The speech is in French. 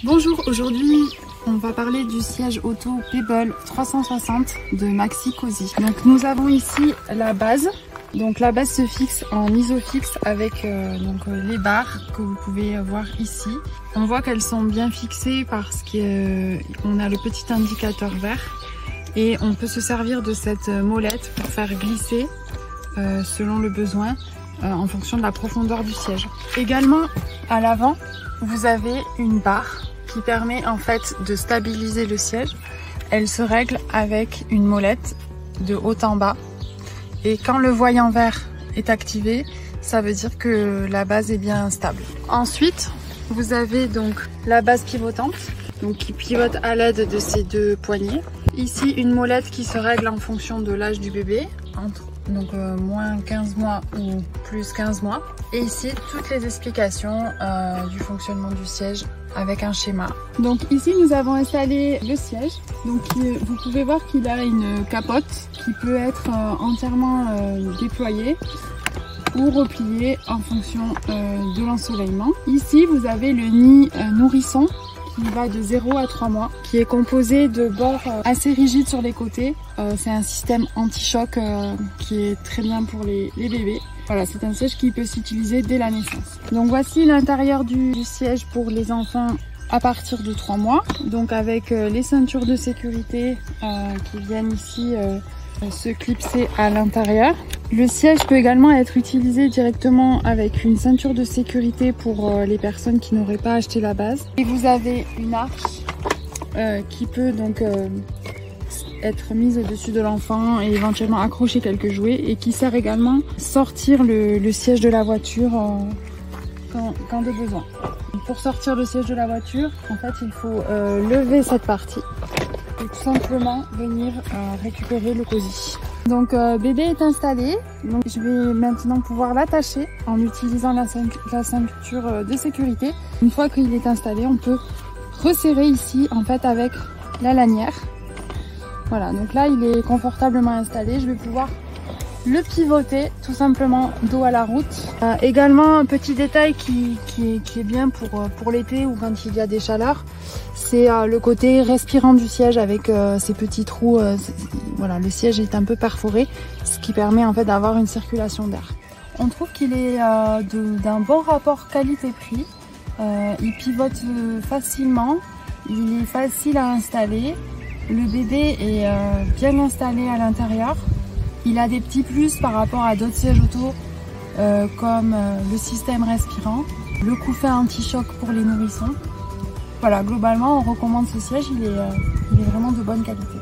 Bonjour, aujourd'hui on va parler du siège auto Pebble 360 de Maxi Cosi. Donc nous avons ici la base. Donc la base se fixe en isofix avec les barres que vous pouvez voir ici. On voit qu'elles sont bien fixées parce qu'on a le petit indicateur vert et on peut se servir de cette molette pour faire glisser selon le besoin en fonction de la profondeur du siège. Également à l'avant vous avez une barre qui permet en fait de stabiliser le siège. Elle se règle avec une molette de haut en bas. Et quand le voyant vert est activé, ça veut dire que la base est bien stable. Ensuite, vous avez donc la base pivotante, donc qui pivote à l'aide de ces deux poignées. Ici, une molette qui se règle en fonction de l'âge du bébé, moins 15 mois ou plus 15 mois. Et ici, toutes les explications du fonctionnement du siège avec un schéma. Donc ici, nous avons installé le siège. Donc vous pouvez voir qu'il a une capote qui peut être entièrement déployée ou repliée en fonction de l'ensoleillement. Ici, vous avez le nid nourrisson qui va de 0 à 3 mois, qui est composé de bords assez rigides sur les côtés. C'est un système anti-choc qui est très bien pour les bébés. Voilà, c'est un siège qui peut s'utiliser dès la naissance. Donc voici l'intérieur du siège pour les enfants à partir de 3 mois. Donc avec les ceintures de sécurité qui viennent ici se clipser à l'intérieur. Le siège peut également être utilisé directement avec une ceinture de sécurité pour les personnes qui n'auraient pas acheté la base. Et vous avez une arche qui peut donc être mise au-dessus de l'enfant et éventuellement accrocher quelques jouets et qui sert également à sortir le siège de la voiture quand de besoin. Pour sortir le siège de la voiture, en fait, il faut lever cette partie et tout simplement venir récupérer le cosy. Donc bébé est installé, donc je vais maintenant pouvoir l'attacher en utilisant la ceinture de sécurité. Une fois qu'il est installé, on peut resserrer ici en fait avec la lanière. Voilà, donc là il est confortablement installé, je vais pouvoir le pivoter tout simplement dos à la route. Également un petit détail qui est bien pour l'été ou quand il y a des chaleurs, c'est le côté respirant du siège avec ces petits trous. Voilà, le siège est un peu perforé, ce qui permet en fait d'avoir une circulation d'air. On trouve qu'il est d'un bon rapport qualité-prix. Il pivote facilement, il est facile à installer. Le bébé est bien installé à l'intérieur. Il a des petits plus par rapport à d'autres sièges auto comme le système respirant, le coussin anti-choc pour les nourrissons. Voilà, globalement on recommande ce siège, il est vraiment de bonne qualité.